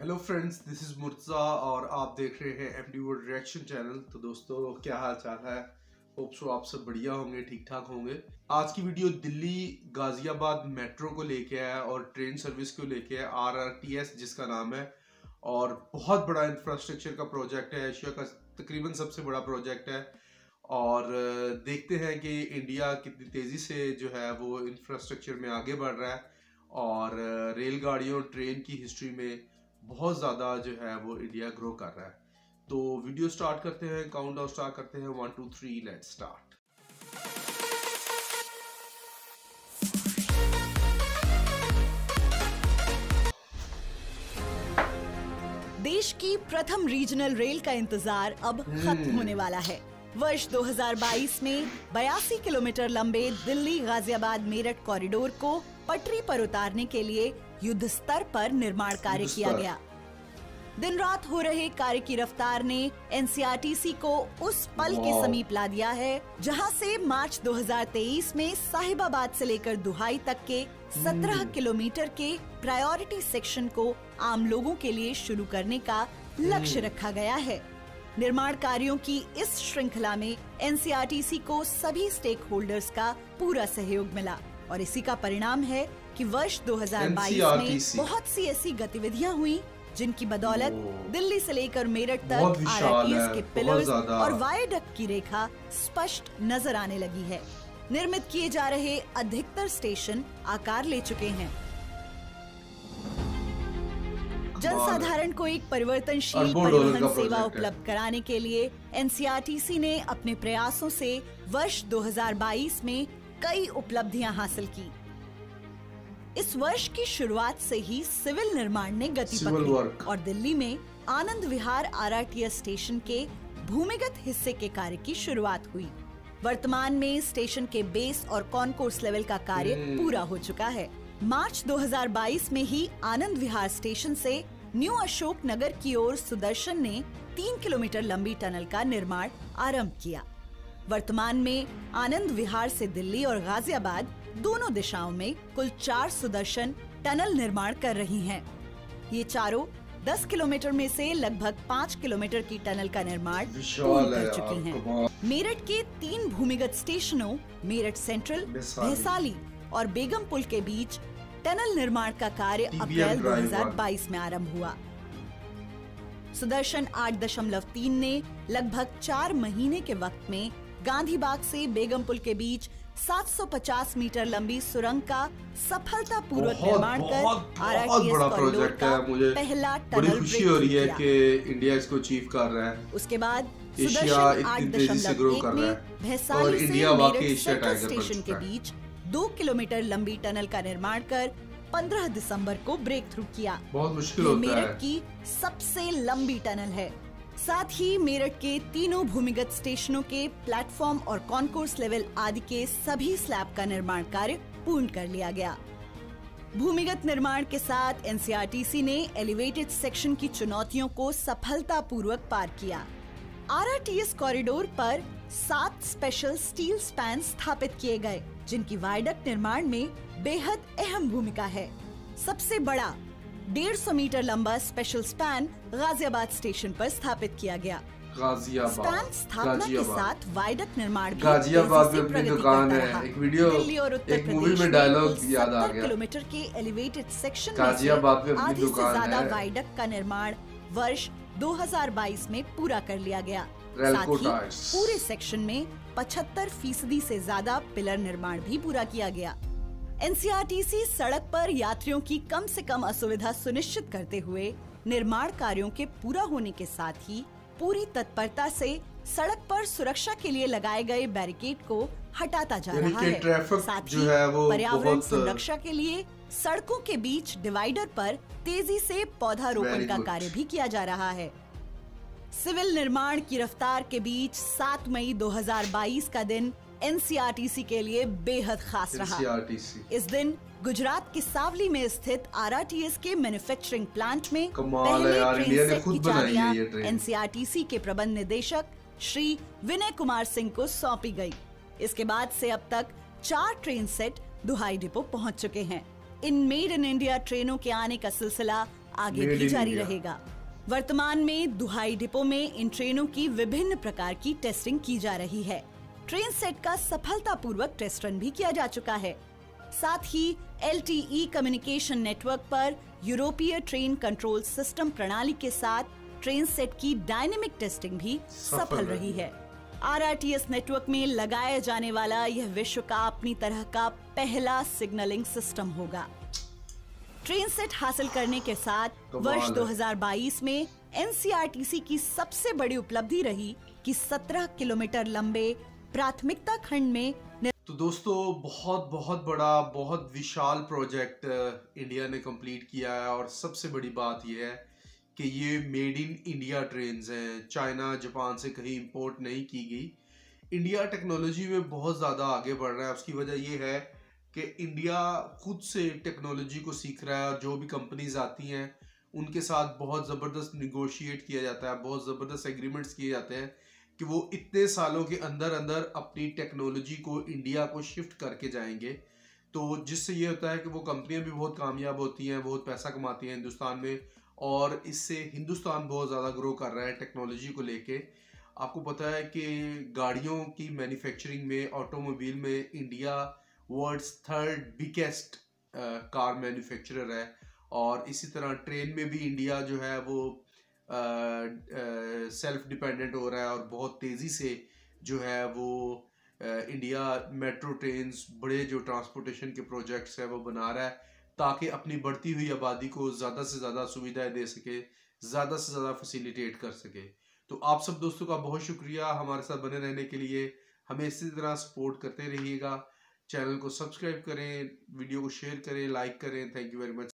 Hello friends, this is Murtaza और आप देख रहे हैं एमडी वर्ल्ड रिएक्शन चैनल। तो दोस्तों, क्या हाल चाल है? होप सो आप सब बढ़िया होंगे, ठीक ठाक होंगे। आज की वीडियो दिल्ली गाजियाबाद मेट्रो को लेके है और ट्रेन सर्विस को लेके है, RRTS जिसका नाम है। और बहुत बड़ा इंफ्रास्ट्रक्चर का प्रोजेक्ट है, एशिया का तकरीबन सबसे बड़ा प्रोजेक्ट है। और देखते हैं कि इंडिया कितनी तेज़ी से जो है वो इंफ्रास्ट्रक्चर में आगे बढ़ रहा है। और रेलगाड़ियों ट्रेन की हिस्ट्री में बहुत ज़्यादा जो है वो इंडिया ग्रो कर रहा है। तो वीडियो स्टार्ट करते हैं, काउंटडाउन स्टार्ट करते हैं, 1 2 3 लेट्स स्टार्ट। देश की प्रथम रीजनल रेल का इंतजार अब खत्म होने वाला है। वर्ष 2022 में 82 किलोमीटर लंबे दिल्ली गाजियाबाद मेरठ कॉरिडोर को पटरी पर उतारने के लिए युद्ध स्तर पर निर्माण कार्य किया गया। दिन रात हो रहे कार्य की रफ्तार ने NCRTC को उस पल के समीप ला दिया है जहां से मार्च 2023 में साहिबाबाद से लेकर दुहाई तक के 17 किलोमीटर के प्रायोरिटी सेक्शन को आम लोगों के लिए शुरू करने का लक्ष्य रखा गया है। निर्माण कार्यों की इस श्रृंखला में NCRTC को सभी स्टेक होल्डर्स का पूरा सहयोग मिला और इसी का परिणाम है कि वर्ष 2022 में बहुत सी ऐसी गतिविधियां हुई जिनकी बदौलत दिल्ली से लेकर मेरठ तक RRTS के पिलर्स और वायडक्ट की रेखा स्पष्ट नजर आने लगी है। निर्मित किए जा रहे अधिकतर स्टेशन आकार ले चुके हैं। जनसाधारण को एक परिवर्तनशील परिवहन सेवा उपलब्ध कराने के लिए NCRTC ने अपने प्रयासों से वर्ष 2022 में कई उपलब्धियां हासिल की। इस वर्ष की शुरुआत से ही सिविल निर्माण ने गति पकड़ी और दिल्ली में आनंद विहार RRTS स्टेशन के भूमिगत हिस्से के कार्य की शुरुआत हुई। वर्तमान में स्टेशन के बेस और कॉन्कोर्स लेवल का कार्य पूरा हो चुका है। मार्च 2022 में ही आनंद विहार स्टेशन से न्यू अशोक नगर की ओर सुदर्शन ने 3 किलोमीटर लंबी टनल का निर्माण आरंभ किया। वर्तमान में आनंद विहार से दिल्ली और गाजियाबाद दोनों दिशाओं में कुल 4 सुदर्शन टनल निर्माण कर रही हैं। ये चारों 10 किलोमीटर में से लगभग 5 किलोमीटर की टनल का निर्माण पूर्ण कर चुकी हैं। मेरठ के 3 भूमिगत स्टेशनों मेरठ सेंट्रल, भैसाली और बेगमपुल के बीच टनल निर्माण का कार्य अप्रैल 2022 में आरंभ हुआ। सुदर्शन 8.3 ने लगभग 4 महीने के वक्त में गांधी बाग से बेगमपुल के बीच 750 मीटर लंबी सुरंग का सफलतापूर्वक निर्माण कर RRTS कॉरिडोर का पहला टनल खुशी हो रही है कि इंडिया इसको अचीव कर रहा है। उसके बाद सुदर्शन 8.1 में भैसाली से मेरठ सेंट्रल स्टेशन के बीच 2 किलोमीटर लंबी टनल का निर्माण कर 15 दिसंबर को ब्रेक थ्रू किया। बहुत मुश्किल होता है। मेरठ की सबसे लंबी टनल है। साथ ही मेरठ के तीनों भूमिगत स्टेशनों के प्लेटफॉर्म और कॉन्कोर्स लेवल आदि के सभी स्लैब का निर्माण कार्य पूर्ण कर लिया गया। भूमिगत निर्माण के साथ NCRTC ने एलिवेटेड सेक्शन की चुनौतियों को सफलतापूर्वक पार किया। RRTS कॉरिडोर पर 7 स्पेशल स्टील स्पैन स्थापित किए गए जिनकी वायडक्ट निर्माण में बेहद अहम भूमिका है। सबसे बड़ा 150 मीटर लंबा स्पेशल स्पैन गाजियाबाद स्टेशन पर स्थापित किया गया। स्पैन स्थापना के साथ वायडक्ट निर्माण भी गाजियाबाद में अपनी दुकान है। एक वीडियो, एक मूवी में डायलॉग याद आ गया। किलोमीटर के एलिवेटेड सेक्शन गाजियाबाद में आधे से ज्यादा वायडक्ट का निर्माण वर्ष 2022 में पूरा कर लिया गया। साथ ही पूरे सेक्शन में 75% से ज्यादा पिलर निर्माण भी पूरा किया गया। NCRTC सड़क पर यात्रियों की कम से कम असुविधा सुनिश्चित करते हुए निर्माण कार्यों के पूरा होने के साथ ही पूरी तत्परता से सड़क पर सुरक्षा के लिए लगाए गए बैरिकेड को हटाता जा रहा है। साथ ही पर्यावरण संरक्षा के लिए सड़कों के बीच डिवाइडर पर तेजी से पौधारोपण का कार्य भी किया जा रहा है। सिविल निर्माण की रफ्तार के बीच 7 मई 2022 का दिन NCRTC के लिए बेहद खास रहा। इस दिन गुजरात के सावली में स्थित RRTS के मैन्युफैक्चरिंग प्लांट में पहले ट्रेन सेट की चाबियां NCRTC के प्रबंध निदेशक श्री विनय कुमार सिंह को सौंपी गई। इसके बाद से अब तक 4 ट्रेन सेट दुहाई डिपो पहुंच चुके हैं। इन मेड इन इंडिया ट्रेनों के आने का सिलसिला आगे भी जारी रहेगा। वर्तमान में दुहाई डिपो में इन ट्रेनों की विभिन्न प्रकार की टेस्टिंग की जा रही है। ट्रेन सेट का सफलतापूर्वक टेस्ट रन भी किया जा चुका है। साथ ही LTE कम्युनिकेशन नेटवर्क पर यूरोपीय ट्रेन कंट्रोल सिस्टम प्रणाली के साथ ट्रेन सेट की डायनेमिक टेस्टिंग भी सफल रही है। RRTS नेटवर्क में लगाया जाने वाला यह विश्व का अपनी तरह का पहला सिग्नलिंग सिस्टम होगा। ट्रेन सेट हासिल करने के साथ वर्ष 2022 में NCRTC की सबसे बड़ी उपलब्धि रही कि 17 किलोमीटर लंबे प्राथमिकता खंड में। तो दोस्तों बहुत बड़ा, बहुत विशाल प्रोजेक्ट इंडिया ने कंप्लीट किया है और सबसे बड़ी बात यह है कि ये मेड इन इंडिया ट्रेन्स हैं, चाइना जापान से कहीं इंपोर्ट नहीं की गई। इंडिया टेक्नोलॉजी में बहुत ज़्यादा आगे बढ़ रहा है। उसकी वजह ये है कि इंडिया खुद से टेक्नोलॉजी को सीख रहा है और जो भी कंपनीज आती हैं उनके साथ बहुत ज़बरदस्त निगोशिएट किया जाता है, बहुत ज़बरदस्त एग्रीमेंट्स किए जाते हैं कि वो इतने सालों के अंदर अंदर अपनी टेक्नोलॉजी को इंडिया को शिफ्ट करके जाएंगे। तो जिससे ये होता है कि वो कंपनियां भी बहुत कामयाब होती हैं, बहुत पैसा कमाती हैं हिंदुस्तान में, और इससे हिंदुस्तान बहुत ज़्यादा ग्रो कर रहा है टेक्नोलॉजी को लेके। आपको पता है कि गाड़ियों की मैन्युफैक्चरिंग में, ऑटोमोबाइल में India world's 3rd biggest car manufacturer है। और इसी तरह ट्रेन में भी इंडिया जो है वो सेल्फ डिपेंडेंट हो रहा है और बहुत तेज़ी से जो है वो इंडिया मेट्रो ट्रेन्स, बड़े जो ट्रांसपोर्टेशन के प्रोजेक्ट्स है वो बना रहा है ताकि अपनी बढ़ती हुई आबादी को ज़्यादा से ज़्यादा सुविधाएं दे सके, ज़्यादा से ज़्यादा फैसिलिटेट कर सके। तो आप सब दोस्तों का बहुत शुक्रिया हमारे साथ बने रहने के लिए। हमें इसी तरह सपोर्ट करते रहिएगा। चैनल को सब्सक्राइब करें, वीडियो को शेयर करें, लाइक करें। Thank you very much.